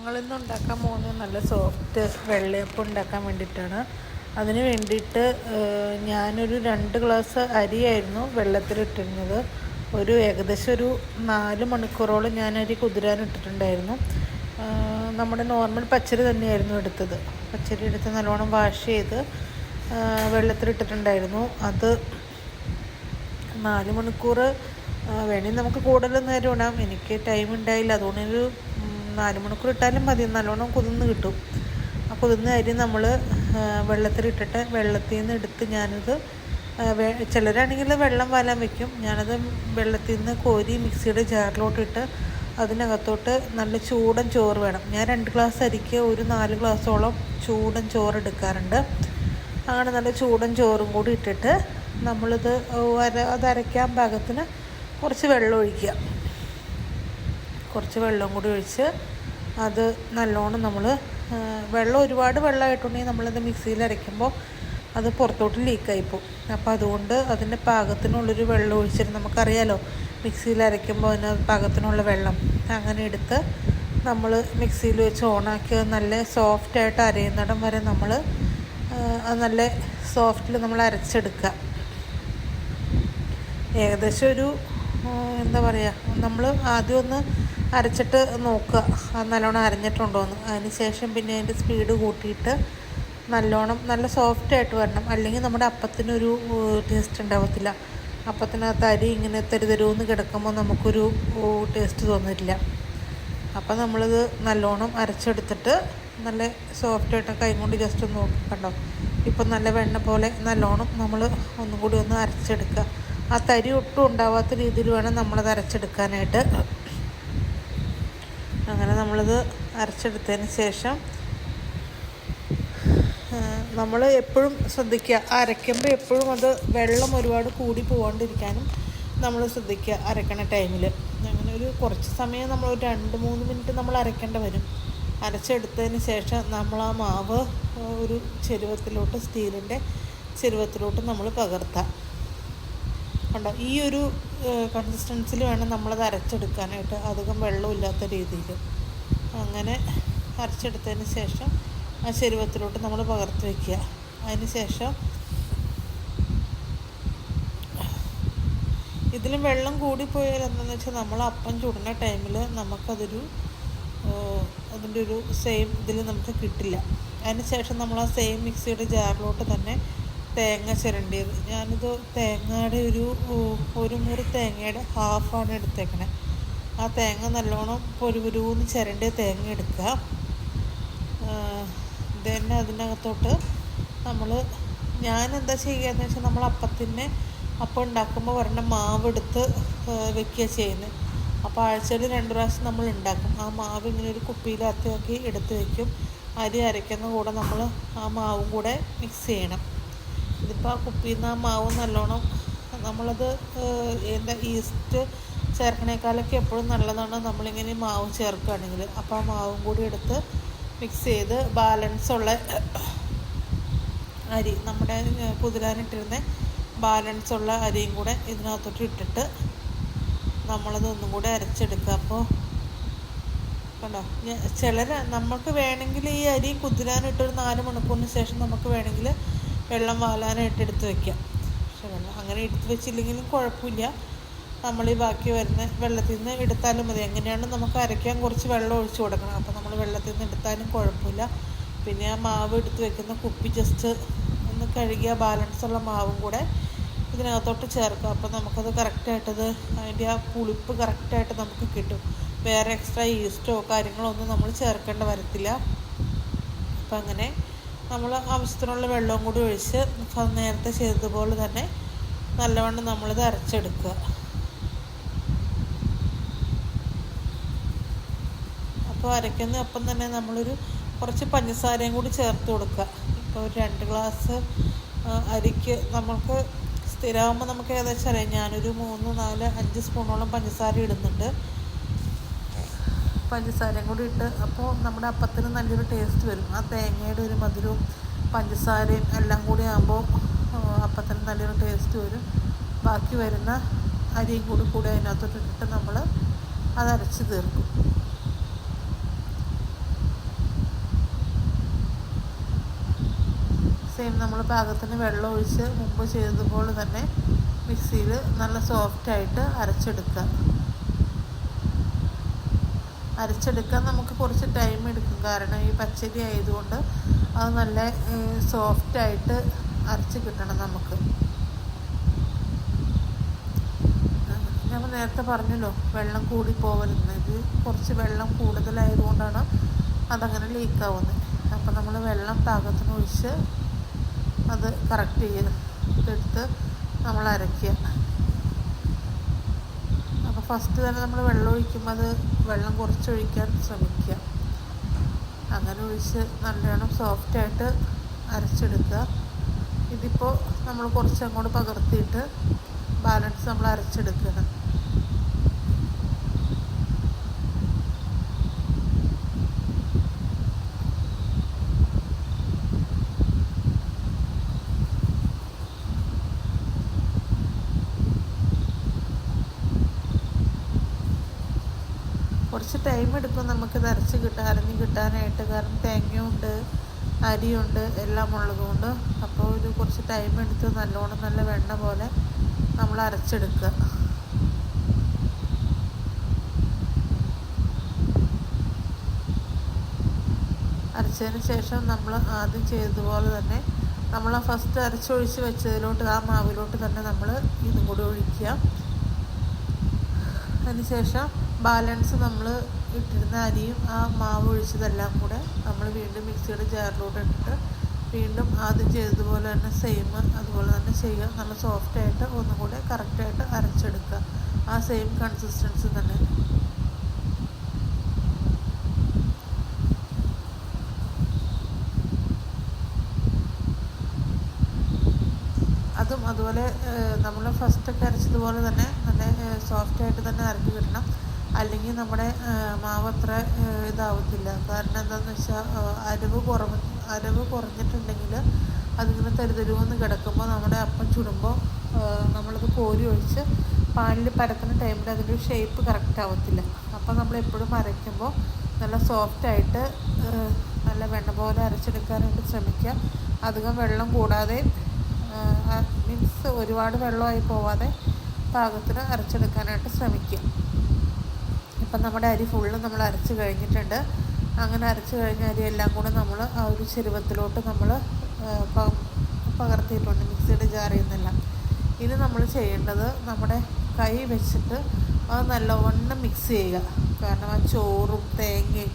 ഞങ്ങളിന്ന് ഉണ്ടാക്കാൻ പോകുന്നത് നല്ല സോഫ്റ്റ് വെള്ളയപ്പം ഉണ്ടാക്കാൻ വേണ്ടിയിട്ടാണ്. അതിന് വേണ്ടിയിട്ട് ഞാനൊരു 2 ഗ്ലാസ് അരിയായിരുന്നു വെള്ളത്തിലിട്ടിരുന്നത്. ഏകദേശം ഒരു 4 മണിക്കൂറോളം ഞാൻ അരി കുതിരാനിട്ടിട്ടുണ്ടായിരുന്നു. നമ്മുടെ നോർമൽ പച്ചരി തന്നെയായിരുന്നു എടുത്തത്. പച്ചരി എടുത്ത് നല്ലോണം വാഷ് ചെയ്ത് വെള്ളത്തിലിട്ടിട്ടുണ്ടായിരുന്നു. അത് 4 മണിക്കൂർ വേണമെങ്കിൽ നമുക്ക് കൂടുതൽ നേരം ഇടാം. എനിക്ക് ടൈം ഉണ്ടായില്ല, അതുകൊണ്ടൊരു 4 മണിക്കൂർ ഇട്ടാലും മതി, നല്ലോണം കുതിർന്ന് കിട്ടും. ആ കുതിർന്ന അരി നമ്മൾ വെള്ളത്തിലിട്ടിട്ട് വെള്ളത്തിൽ നിന്ന് എടുത്ത് ഞാനത് ചിലരാണെങ്കിൽ വെള്ളം വാലാൻ വെക്കും. ഞാനത് വെള്ളത്തിൽ നിന്ന് കോരി മിക്സിയുടെ ജാറിലോട്ടിട്ട് അതിനകത്തോട്ട് നല്ല ചൂടൻ ചോറ് വേണം. ഞാൻ 2 ഗ്ലാസ് അരിക്ക് ഒരു 4 ഗ്ലാസോളം ചൂടൻ ചോറ് എടുക്കാറുണ്ട്. അങ്ങനെ നല്ല ചൂടൻ ചോറും കൂടി ഇട്ടിട്ട് നമ്മളിത് അത് അരയ്ക്കാൻ പാകത്തിന് കുറച്ച് വെള്ളം ഒഴിക്കുക. കുറച്ച് വെള്ളം കൂടി ഒഴിച്ച് അത് നല്ലോണം നമ്മൾ ഒരുപാട് വെള്ളമായിട്ടുണ്ടെങ്കിൽ നമ്മളത് മിക്സിയിൽ അരയ്ക്കുമ്പോൾ അത് പുറത്തോട്ട് ലീക്കായിപ്പോവും. അപ്പോൾ അതുകൊണ്ട് അതിൻ്റെ പാകത്തിനുള്ളൊരു വെള്ളം ഒഴിച്ചിട്ട്, നമുക്കറിയാലോ മിക്സിയിൽ അരയ്ക്കുമ്പോൾ അതിന് പാകത്തിനുള്ള വെള്ളം അങ്ങനെ എടുത്ത് നമ്മൾ മിക്സിയിൽ വെച്ച് ഓണാക്കി നല്ല സോഫ്റ്റായിട്ട് അരയുന്നിടം വരെ നമ്മൾ അത് നല്ല സോഫ്റ്റിൽ നമ്മൾ അരച്ചെടുക്കുക. ഏകദേശം ഒരു എന്താ പറയുക, നമ്മൾ ആദ്യം ഒന്ന് അരച്ചിട്ട് നോക്കുക അത് നല്ലോണം അരഞ്ഞിട്ടുണ്ടോയെന്ന്. അതിന് ശേഷം പിന്നെ അതിൻ്റെ സ്പീഡ് കൂട്ടിയിട്ട് നല്ല സോഫ്റ്റായിട്ട് വരണം. അല്ലെങ്കിൽ നമ്മുടെ അപ്പത്തിനൊരു ടേസ്റ്റ് ഉണ്ടാവത്തില്ല. അപ്പത്തിനകത്ത് അരി ഇങ്ങനെ തരുതരുമെന്ന് കിടക്കുമ്പോൾ നമുക്കൊരു ടേസ്റ്റ് തോന്നില്ല. അപ്പം നമ്മളിത് നല്ലോണം അരച്ചെടുത്തിട്ട് നല്ല സോഫ്റ്റായിട്ട് കൈ കൊണ്ട് ജസ്റ്റ് ഒന്ന് നോക്കി, കണ്ടോ, ഇപ്പം നല്ല വെണ്ണ പോലെ നല്ലോണം നമ്മൾ ഒന്നും കൂടി ഒന്ന് അരച്ചെടുക്കുക. ആ തരി ഒട്ടും ഉണ്ടാവാത്ത രീതിയിൽ വേണം നമ്മളത് അരച്ചെടുക്കാനായിട്ട്. അങ്ങനെ നമ്മളിത് അരച്ചെടുത്തതിന് ശേഷം നമ്മൾ എപ്പോഴും ശ്രദ്ധിക്കുക, അരയ്ക്കുമ്പോൾ എപ്പോഴും അത് വെള്ളം ഒരുപാട് കൂടി പോകാണ്ടിരിക്കാനും നമ്മൾ ശ്രദ്ധിക്കുക അരയ്ക്കണ ടൈമിൽ. അങ്ങനെ ഒരു കുറച്ച് സമയം നമ്മൾ ഒരു 2-3 മിനിറ്റ് നമ്മൾ അരയ്ക്കേണ്ടി വരും. അരച്ചെടുത്തതിന് ശേഷം നമ്മൾ ആ മാവ് ഒരു ചെരുവത്തിലോട്ട്, സ്റ്റീലിൻ്റെ ചെരുവത്തിലോട്ട് നമ്മൾ പകർത്താം. കണ്ടോ, ഈ ഒരു കൺസിസ്റ്റൻസിൽ വേണം നമ്മളത് അരച്ചെടുക്കാനായിട്ട്, അധികം വെള്ളമില്ലാത്ത രീതിയിൽ. അങ്ങനെ അരച്ചെടുത്തതിന് ശേഷം ആ ചെരുവത്തിലോട്ട് നമ്മൾ പകർത്തി വയ്ക്കുക. അതിന് ശേഷം ഇതിലും വെള്ളം കൂടിപ്പോയാൽ എന്താണെന്ന് വെച്ചാൽ നമ്മൾ അപ്പം ചുടുന്ന ടൈമിൽ അതിൻ്റെ ഒരു സെയിം ഇതിൽ നമുക്ക് കിട്ടില്ല. അതിന് ശേഷം നമ്മൾ ആ സെയിം മിക്സിയുടെ ജാറിലോട്ട് തന്നെ തേങ്ങ ചിരണ്ടിയത്, ഞാനിത് തേങ്ങയുടെ ഒരു മുറി തേങ്ങയുടെ ഹാഫാണ് എടുത്തേക്കണേ. ആ തേങ്ങ നല്ലോണം പൊരുപുരുന്ന് ചിരണ്ടിയ തേങ്ങ എടുക്കുക. തന്നെ അതിനകത്തോട്ട് ഞാൻ എന്താ ചെയ്യുകയെന്ന് വെച്ചാൽ, നമ്മൾ അപ്പം ഉണ്ടാക്കുമ്പോൾ ഒരെണ്ണം മാവ് എടുത്ത് വെക്കുക ചെയ്യുന്നത്. അപ്പോൾ ആഴ്ചയിൽ 2 പ്രാവശ്യം നമ്മൾ ഉണ്ടാക്കും. ആ മാവ് ഇങ്ങനെ ഒരു കുപ്പിയിലാക്കി എടുത്ത് വയ്ക്കും. അരി അരയ്ക്കുന്ന കൂടെ നമ്മൾ ആ മാവും കൂടെ മിക്സ് ചെയ്യണം. ഇതിപ്പോൾ ആ കുപ്പിയിൽ നിന്ന് ആ മാവ് നല്ലോണം നമ്മളത് ഈസ്റ്റ് ചേർക്കണേക്കാളൊക്കെ എപ്പോഴും നല്ലതാണ് നമ്മളിങ്ങനെ മാവ് ചേർക്കുകയാണെങ്കിൽ. അപ്പോൾ ആ മാവും കൂടി എടുത്ത് മിക്സ് ചെയ്ത് ബാലൻസുള്ള അരി, നമ്മുടെ കുതിരാനിട്ടിരുന്ന ബാലൻസുള്ള അരിയും കൂടെ ഇതിനകത്തോട്ട് ഇട്ടിട്ട് നമ്മളത് ഒന്നും കൂടെ അരച്ചെടുക്കുക. അപ്പോൾ കണ്ടോ, നമുക്ക് വേണമെങ്കിൽ ഈ അരി കുതിരാനിട്ടൊരു 4 മണിക്കൂറിന് ശേഷം നമുക്ക് വേണമെങ്കിൽ വെള്ളം വാലാനായിട്ട് എടുത്ത് വയ്ക്കാം. പക്ഷെ വെള്ളം അങ്ങനെ എടുത്ത് വെച്ചില്ലെങ്കിലും കുഴപ്പമില്ല. നമ്മൾ ഈ ബാക്കി വരുന്ന വെള്ളത്തിൽ നിന്ന് എടുത്താലും മതി. എങ്ങനെയാണ് നമുക്ക് അരയ്ക്കാൻ കുറച്ച് വെള്ളം ഒഴിച്ചു കൊടുക്കണം. അപ്പോൾ നമ്മൾ വെള്ളത്തിൽ നിന്ന് എടുത്താലും കുഴപ്പമില്ല. പിന്നെ ആ മാവ് എടുത്ത് വെക്കുന്ന കുപ്പി ജസ്റ്റ് ഒന്ന് കഴുകിയ ബാലൻസുള്ള മാവും കൂടെ ഇതിനകത്തോട്ട് ചേർക്കുക. അപ്പോൾ നമുക്കത് കറക്റ്റായിട്ടത് അതിൻ്റെ ആ പുളിപ്പ് കറക്റ്റായിട്ട് നമുക്ക് കിട്ടും. വേറെ എക്സ്ട്രാ ഈസ്റ്റോ കാര്യങ്ങളോ ഒന്നും നമ്മൾ ചേർക്കേണ്ട വരത്തില്ല. അപ്പം അങ്ങനെ നമ്മൾ ആവശ്യത്തിനുള്ള വെള്ളവും കൂടി ഒഴിച്ച് നേരത്തെ ചെയ്തതുപോലെ തന്നെ നല്ലവണ്ണം നമ്മളിത് അരച്ചെടുക്കുക. അപ്പോൾ അരയ്ക്കുന്ന ഒപ്പം തന്നെ നമ്മളൊരു കുറച്ച് പഞ്ചസാരയും കൂടി ചേർത്ത് കൊടുക്കുക. ഇപ്പോൾ ഒരു 2 ഗ്ലാസ് അരിക്ക് നമുക്ക് സ്ഥിരമാകുമ്പോൾ നമുക്ക് ഏകദേശം അറിയാം. ഞാനൊരു 3-4-5 സ്പൂണോളം പഞ്ചസാര ഇടുന്നുണ്ട്. പഞ്ചസാരയും കൂടി ഇട്ട് അപ്പോൾ നമ്മുടെ അപ്പത്തിന് നല്ലൊരു ടേസ്റ്റ് വരും. ആ തേങ്ങയുടെ ഒരു മധുരവും പഞ്ചസാരയും എല്ലാം കൂടി ആകുമ്പോൾ അപ്പത്തിന് നല്ലൊരു ടേസ്റ്റ് വരും. ബാക്കി വരുന്ന അരിയും കൂടി അതിനകത്തോട്ട് ഇട്ടിട്ട് നമ്മൾ അത് അരച്ച് തീർക്കും. സെയിം നമ്മൾ പാകത്തിന് വെള്ളം ഒഴിച്ച് മുമ്പ് ചെയ്തതുപോലെ തന്നെ മിക്സിയിൽ നല്ല സോഫ്റ്റായിട്ട് അരച്ചെടുക്കാൻ നമുക്ക് കുറച്ച് ടൈം എടുക്കും. കാരണം ഈ പച്ചരി ആയതുകൊണ്ട് അത് നല്ല സോഫ്റ്റായിട്ട് അരച്ച് കിട്ടണം നമുക്ക്. ഞാൻ നേരത്തെ പറഞ്ഞല്ലോ വെള്ളം കൂടി പോകരുത്. ഇത് കുറച്ച് വെള്ളം കൂടുതലായതുകൊണ്ടാണ് അതങ്ങനെ ലീക്കാവുന്നത്. അപ്പം നമ്മൾ വെള്ളം പാകത്തിന് ഒഴിച്ച് അത് കറക്റ്റ് ചെയ്തെടുത്ത് നമ്മൾ അരയ്ക്കുക. അപ്പോൾ ഫസ്റ്റ് തന്നെ നമ്മൾ വെള്ളം ഒഴിക്കുമ്പോൾ അത് വെള്ളം കുറച്ചൊഴിക്കാൻ ശ്രമിക്കുക. അങ്ങനെ ഒഴിച്ച് നല്ലോണം സോഫ്റ്റായിട്ട് അരച്ചെടുക്കുക. ഇതിപ്പോൾ നമ്മൾ കുറച്ചങ്ങോട്ട് പകർത്തിയിട്ട് ബാലൻസ് നമ്മൾ അരച്ചെടുക്കണം. കുറച്ച് ടൈം എടുക്കും നമുക്കിത് അരഞ്ഞ് കിട്ടാനായിട്ട്. കാരണം തേങ്ങയുണ്ട്, അരിയുണ്ട്, എല്ലാം ഉള്ളതുകൊണ്ട്. അപ്പോൾ ഇത് കുറച്ച് ടൈം എടുത്ത് നല്ലോണം നല്ല വെണ്ണ പോലെ നമ്മൾ അരച്ചെടുക്കുക. അരച്ചതിന് ശേഷം നമ്മൾ ആദ്യം ചെയ്തതുപോലെ തന്നെ നമ്മൾ ആ ഫസ്റ്റ് അരച്ചൊഴിച്ച് വെച്ചതിലോട്ട് ആ മാവിലോട്ട് തന്നെ നമ്മൾ ഇതും കൂടി ഒഴിക്കുക. അതിനുശേഷം ബാലൻസ് നമ്മൾ ഇട്ടിരുന്ന അരിയും ആ മാവ് ഒഴിച്ചതെല്ലാം കൂടെ നമ്മൾ വീണ്ടും മിക്സിയുടെ ജാറിലോട്ട് ഇട്ടിട്ട് വീണ്ടും ആദ്യം ചെയ്തതുപോലെ തന്നെ സെയിം അതുപോലെ തന്നെ ചെയ്യുക. നല്ല സോഫ്റ്റായിട്ട് ഒന്നും കൂടെ കറക്റ്റായിട്ട് അരച്ചെടുക്കുക. ആ സെയിം കൺസിസ്റ്റൻസി തന്നെ. അതും അതുപോലെ നമ്മൾ ഫസ്റ്റൊക്കെ അരച്ചതുപോലെ തന്നെ നല്ല സോഫ്റ്റായിട്ട് തന്നെ അരഞ്ഞ് കിട്ടണം. അല്ലെങ്കിൽ നമ്മുടെ മാവ് അത്ര ഇതാവത്തില്ല. കാരണം എന്താണെന്ന് വെച്ചാൽ അരവ് കുറഞ്ഞിട്ടുണ്ടെങ്കിൽ അതിങ്ങനെ തരുതരുവെന്ന് കിടക്കുമ്പോൾ നമ്മുടെ അപ്പം ചുടുമ്പോൾ നമ്മളത് കോരി ഒഴിച്ച് പാനിൽ പരത്തുന്ന ടൈമിൽ അതിൻ്റെ ഷേപ്പ് കറക്റ്റ് ആവത്തില്ല. അപ്പം നമ്മളെപ്പോഴും അരയ്ക്കുമ്പോൾ നല്ല സോഫ്റ്റായിട്ട് നല്ല വെണ്ണ പോലെ അരച്ചെടുക്കാനായിട്ട് ശ്രമിക്കുക. അധികം വെള്ളം കൂടാതെ മീൻസ് ഒരുപാട് വെള്ളമായി പോവാതെ പാകത്തിന് അരച്ചെടുക്കാനായിട്ട് ശ്രമിക്കുക. ഇപ്പം നമ്മുടെ അരി ഫുള്ള് നമ്മൾ അരച്ച് കഴിഞ്ഞിട്ടുണ്ട്. അങ്ങനെ അരച്ച് കഴിഞ്ഞ അരി എല്ലാം കൂടെ നമ്മൾ ആ ഒരു ചെരുവത്തിലോട്ട് നമ്മൾ പകർത്തിയിട്ടുണ്ട് മിക്സിയുടെ ജാറിൽ നിന്നെല്ലാം. ഇനി നമ്മൾ ചെയ്യേണ്ടത് നമ്മുടെ കൈ വെച്ചിട്ട് അത് നല്ലവണ്ണം മിക്സ് ചെയ്യുക. കാരണം ആ ചോറും തേങ്ങയും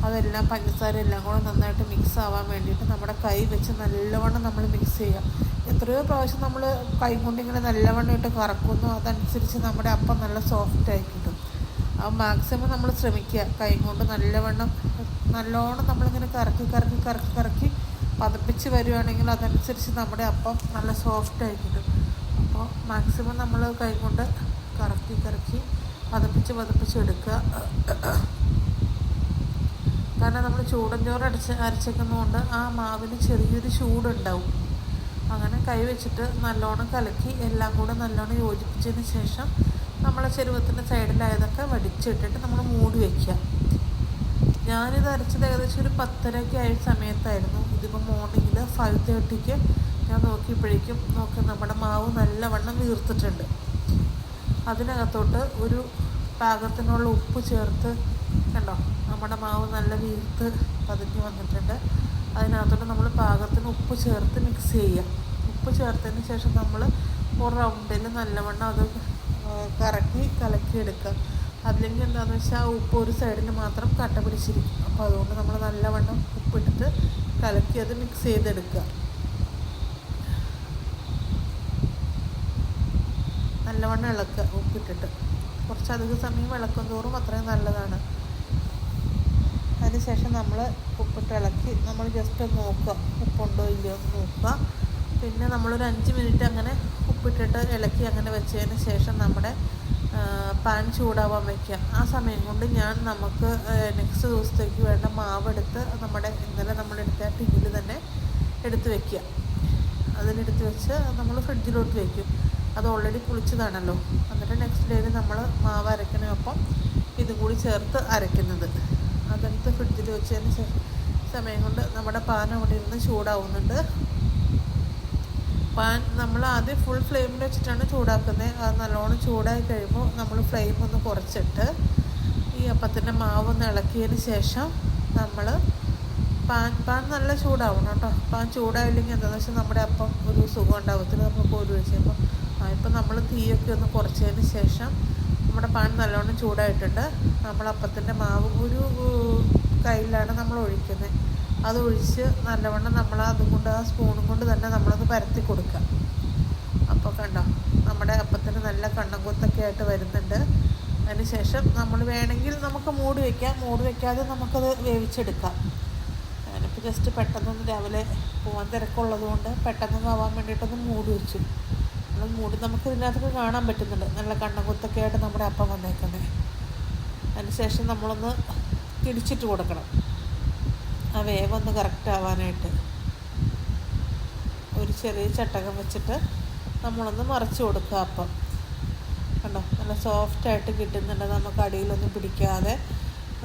അതെല്ലാം പഞ്ചസാര എല്ലാം കൂടെ നന്നായിട്ട് മിക്സ് ആവാൻ വേണ്ടിയിട്ട് നമ്മുടെ കൈ വെച്ച് നല്ലവണ്ണം നമ്മൾ മിക്സ് ചെയ്യുക. എത്രയോ പ്രാവശ്യം നമ്മൾ കൈ കൊണ്ട് ഇങ്ങനെ നല്ലവണ്ണം ഇട്ട് കറക്കുന്നു, അതനുസരിച്ച് നമ്മുടെ അപ്പം നല്ല സോഫ്റ്റായി കിട്ടും. അപ്പോൾ മാക്സിമം നമ്മൾ ശ്രമിക്കുക കൈ കൊണ്ട് നല്ലോണം നമ്മളിങ്ങനെ കറക്കി പതപ്പിച്ച് വരുവാണെങ്കിൽ അതനുസരിച്ച് നമ്മുടെ അപ്പം നല്ല സോഫ്റ്റായി കിട്ടും. അപ്പോൾ മാക്സിമം നമ്മൾ കൈ കൊണ്ട് കറക്കി പതപ്പിച്ച് എടുക്കുക. കാരണം നമ്മൾ ചൂടൻ ചോറ് അരച്ചേക്കുന്നതുകൊണ്ട് ആ മാവിന് ചെറിയൊരു ചൂടുണ്ടാവും. അങ്ങനെ കൈ വെച്ചിട്ട് നല്ലോണം കലക്കി എല്ലാം കൂടെ നല്ലോണം യോജിപ്പിച്ചതിന് ശേഷം നമ്മളെ ചെരുവത്തിൻ്റെ സൈഡിലായതൊക്കെ വടിച്ചിട്ടിട്ട് നമ്മൾ മൂടി വയ്ക്കുക. ഞാനിത് അരച്ചത് ഏകദേശം ഒരു 10:30 ആയ സമയത്തായിരുന്നു. ഇതിപ്പോൾ മോർണിംഗിൽ 5:30 ഞാൻ നോക്കിയപ്പോഴേക്കും നമ്മുടെ മാവ് നല്ലവണ്ണം വീർത്തിട്ടുണ്ട്. അതിനകത്തോട്ട് ഒരു പാകത്തിനുള്ള ഉപ്പ് ചേർത്ത് കണ്ടോ, നമ്മുടെ മാവ് നല്ല വീർത്ത് പതിഞ്ഞ് വന്നിട്ടുണ്ട്. അതിനകത്തോട്ട് നമ്മൾ പാകത്തിന് ഉപ്പ് ചേർത്ത് മിക്സ് ചെയ്യുക. ഉപ്പ് ചേർത്തതിന് ശേഷം നമ്മൾ ഒരു റൗണ്ടിൽ നല്ലവണ്ണം അത് കലക്കിയെടുക്കുക. അതില്ലെങ്കിൽ എന്താണെന്ന് വെച്ചാൽ ആ ഉപ്പ് ഒരു സൈഡിൽ മാത്രം കട്ട പിടിച്ചിരിക്കും. അപ്പോൾ അതുകൊണ്ട് നമ്മൾ നല്ലവണ്ണം ഉപ്പിട്ടിട്ട് കലക്കി അത് മിക്സ് ചെയ്തെടുക്കുക. നല്ലവണ്ണം ഇളക്കുക ഉപ്പിട്ടിട്ട്. കുറച്ചധികം സമയം ഇളക്കും തോറും അത്രയും നല്ലതാണ്. അതിനുശേഷം നമ്മൾ ഉപ്പിട്ട് ഇളക്കി നമ്മൾ ജസ്റ്റ് നോക്കുക ഉപ്പുണ്ടോ ഇല്ലയോ എന്ന് നോക്കുക. പിന്നെ നമ്മളൊരു 5 മിനിറ്റ് അങ്ങനെ ഉപ്പിട്ടിട്ട് ഇളക്കി അങ്ങനെ വെച്ചതിന് ശേഷം നമ്മുടെ പാൻ ചൂടാവാൻ വയ്ക്കുക. ആ സമയം കൊണ്ട് നമുക്ക് നെക്സ്റ്റ് ദിവസത്തേക്ക് വേണ്ട മാവെടുത്ത് നമ്മുടെ ഇന്നലെ നമ്മളെടുത്ത ടിന്നിൽ തന്നെ എടുത്ത് വയ്ക്കുക. അതിലെടുത്ത് വെച്ച് നമ്മൾ ഫ്രിഡ്ജിലോട്ട് വയ്ക്കും. അത് ഓൾറെഡി പുളിച്ചതാണല്ലോ. എന്നിട്ട് നെക്സ്റ്റ് ഡേയിൽ നമ്മൾ മാവ് അരയ്ക്കണമൊപ്പം ഇതും കൂടി ചേർത്ത് അരയ്ക്കുന്നത്. അതെടുത്ത് ഫ്രിഡ്ജിൽ വെച്ചതിന് സമയം കൊണ്ട് നമ്മുടെ പാൻ അവിടെ ഇരുന്ന് ചൂടാവുന്നുണ്ട്. പാൻ നമ്മൾ ആദ്യം ഫുൾ ഫ്ലെയിമിൽ വെച്ചിട്ടാണ് ചൂടാക്കുന്നത്. അത് നല്ലോണം ചൂടായി കഴിയുമ്പോൾ നമ്മൾ ഫ്ലെയിം ഒന്ന് കുറച്ചിട്ട് ഈ അപ്പത്തിൻ്റെ മാവ് ഒന്ന് ഇളക്കിയതിന് ശേഷം നമ്മൾ പാൻ നല്ല ചൂടാവണം കേട്ടോ. പാൻ ചൂടായില്ലെങ്കിൽ എന്താണെന്ന് വെച്ചാൽ നമ്മുടെ അപ്പം ഒരു സുഖം ഉണ്ടാവത്തില്ല. നമ്മൾ കോരി വെച്ചപ്പോൾ ഇപ്പം നമ്മൾ തീയൊക്കെ ഒന്ന് കുറച്ചതിന് ശേഷം നമ്മുടെ പാൻ നല്ലോണം ചൂടായിട്ടുണ്ട്. നമ്മൾ അപ്പത്തിൻ്റെ മാവ് ഒരു കയ്യിലാണ് നമ്മൾ ഒഴിക്കുന്നത്. അതൊഴിച്ച് നല്ലവണ്ണം നമ്മൾ അതുകൊണ്ട് ആ സ്പൂണും കൊണ്ട് തന്നെ നമ്മളത് പരത്തി കൊടുക്കുക. അപ്പോൾ കണ്ടോ നമ്മുടെ അപ്പത്തിന് നല്ല കണ്ണം കൊത്തൊക്കെ ആയിട്ട് വരുന്നുണ്ട്. അതിന് ശേഷം നമ്മൾ വേണമെങ്കിൽ നമുക്ക് മൂടി വയ്ക്കാം, മൂടി വയ്ക്കാതെ നമുക്കത് വേവിച്ചെടുക്കാം. ഞാനിപ്പോൾ ജസ്റ്റ് പെട്ടെന്നൊന്ന് രാവിലെ പോകാൻ തിരക്കുള്ളത് കൊണ്ട് പെട്ടെന്നൊന്ന് ആവാൻ വേണ്ടിയിട്ടൊന്ന് മൂടി വെച്ചു. നമ്മൾ മൂടി നമുക്ക് ഇതിനകത്തൊക്കെ കാണാൻ പറ്റുന്നുണ്ട് നല്ല കണ്ണം കൊത്തൊക്കെ ആയിട്ട് നമ്മുടെ അപ്പം വന്നേക്കുന്നത്. അതിന് ശേഷം നമ്മളൊന്ന് തിരിച്ചിട്ട് കൊടുക്കണം ആ വേവൊന്ന് കറക്റ്റ് ആവാനായിട്ട്. ഒരു ചെറിയ ചട്ടകം വെച്ചിട്ട് നമ്മളൊന്ന് മറിച്ച് കൊടുക്കുക. അപ്പം കണ്ടോ നല്ല സോഫ്റ്റായിട്ട് കിട്ടുന്നുണ്ട്. നമുക്ക് അടിയിലൊന്നും പിടിക്കാതെ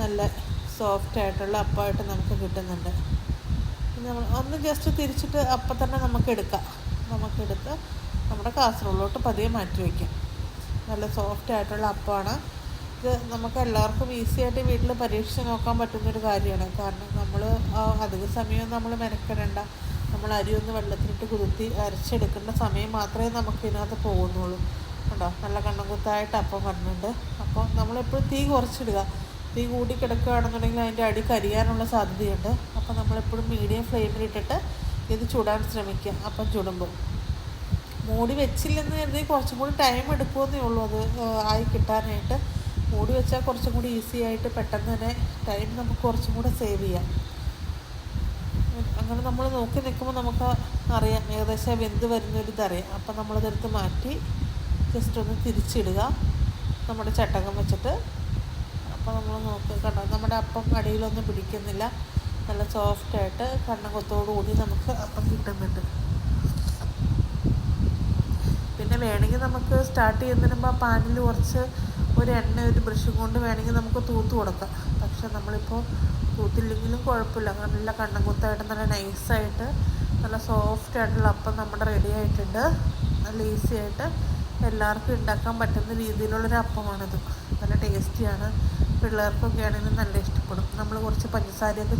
നല്ല സോഫ്റ്റായിട്ടുള്ള അപ്പമായിട്ട് നമുക്ക് കിട്ടുന്നുണ്ട്. നമ്മൾ ഒന്ന് ജസ്റ്റ് തിരിച്ചിട്ട് അപ്പം തന്നെ നമുക്കെടുത്ത് നമ്മുടെ കാസറോളിലോട്ട് പതിയെ മാറ്റി വയ്ക്കാം. നല്ല സോഫ്റ്റായിട്ടുള്ള അപ്പമാണ് ഇത്. നമുക്ക് എല്ലാവർക്കും ഈസി ആയിട്ട് വീട്ടിൽ പരീക്ഷിച്ച് നോക്കാൻ പറ്റുന്നൊരു കാര്യമാണ്. കാരണം നമ്മൾ അധിക സമയം നമ്മൾ മെനക്കെടേണ്ട. നമ്മൾ അരി ഒന്ന് വെള്ളത്തിലിട്ട് കുതിർത്തി അരച്ചെടുക്കേണ്ട സമയം മാത്രമേ നമുക്ക് ഇതിനകത്ത് പോകുന്നുള്ളൂ. ഉണ്ടോ നല്ല കണ്ണം കുത്തായിട്ട് അപ്പം വരുന്നുണ്ട്. അപ്പോൾ നമ്മളെപ്പോഴും തീ കുറച്ചിടുക. തീ കൂടി കിടക്കുകയാണെന്നുണ്ടെങ്കിൽ അതിൻ്റെ അടി കരിയാനുള്ള സാധ്യതയുണ്ട്. അപ്പോൾ നമ്മളെപ്പോഴും മീഡിയം ഫ്ലെയിമിലിട്ടിട്ട് ഇത് ചുടാൻ ശ്രമിക്കുക. അപ്പം ചുടുമ്പോൾ മൂടി വെച്ചില്ലെന്ന് കരുതി കുറച്ചും കൂടി ടൈം എടുക്കുമെന്നേ ഉള്ളൂ അത് ആയി കിട്ടാനായിട്ട്. മൂടി വെച്ചാൽ കുറച്ചും കൂടി ഈസി ആയിട്ട് പെട്ടെന്ന് തന്നെ ടൈം നമുക്ക് കുറച്ചും കൂടെ സേവ് ചെയ്യാം. അങ്ങനെ നമ്മൾ നോക്കി നിൽക്കുമ്പോൾ നമുക്ക് അറിയാം ഏകദേശം വെന്ത് വരുന്നൊരിതറിയാം. അപ്പം നമ്മളതെടുത്ത് മാറ്റി ജസ്റ്റ് ഒന്ന് തിരിച്ചിടുക നമ്മുടെ ചട്ടകം വെച്ചിട്ട്. അപ്പോൾ നമ്മൾ നോക്കി കണ്ടോ നമ്മുടെ അപ്പം അടിയിലൊന്നും പിടിക്കുന്നില്ല. നല്ല സോഫ്റ്റായിട്ട് കണ്ണം കൊത്തോടു കൂടി നമുക്ക് അപ്പം കിട്ടുന്നുണ്ട്. പിന്നെ വേണമെങ്കിൽ നമുക്ക് സ്റ്റാർട്ട് ചെയ്യുന്നതിന് മുമ്പ് ആ പാനിൽ കുറച്ച് ഒരു ബ്രഷ് കൊണ്ട് വേണമെങ്കിൽ നമുക്ക് തൂത്ത് കൊടുക്കാം. പക്ഷെ നമ്മളിപ്പോൾ തൂത്തില്ലെങ്കിലും കുഴപ്പമില്ല. നല്ല കണ്ണം കൊത്തായിട്ട് നല്ല നൈസായിട്ട് നല്ല സോഫ്റ്റായിട്ടുള്ള അപ്പം നമ്മുടെ റെഡി ആയിട്ടുണ്ട്. നല്ല ഈസി ആയിട്ട് എല്ലാവർക്കും ഉണ്ടാക്കാൻ പറ്റുന്ന രീതിയിലുള്ളൊരു അപ്പമാണിത്. നല്ല ടേസ്റ്റിയാണ്. പിള്ളേർക്കൊക്കെ ആണെങ്കിലും നല്ല ഇഷ്ടപ്പെടും. നമ്മൾ കുറച്ച് പഞ്ചസാരയൊക്കെ